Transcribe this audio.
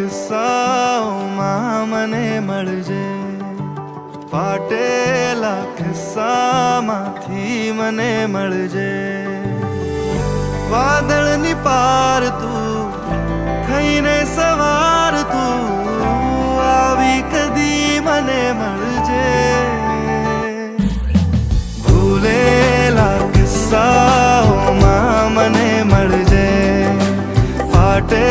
કિસ્સાઓમાં મને મળજે, ફાટેલા કિસ્સામાંથી મને મળજે. વાદળની પાર તું થઈને સવાર તું આવી કદી મને મળજે. ભૂલેલા કિસ્સાઓમાં મને મળજે, ફાટે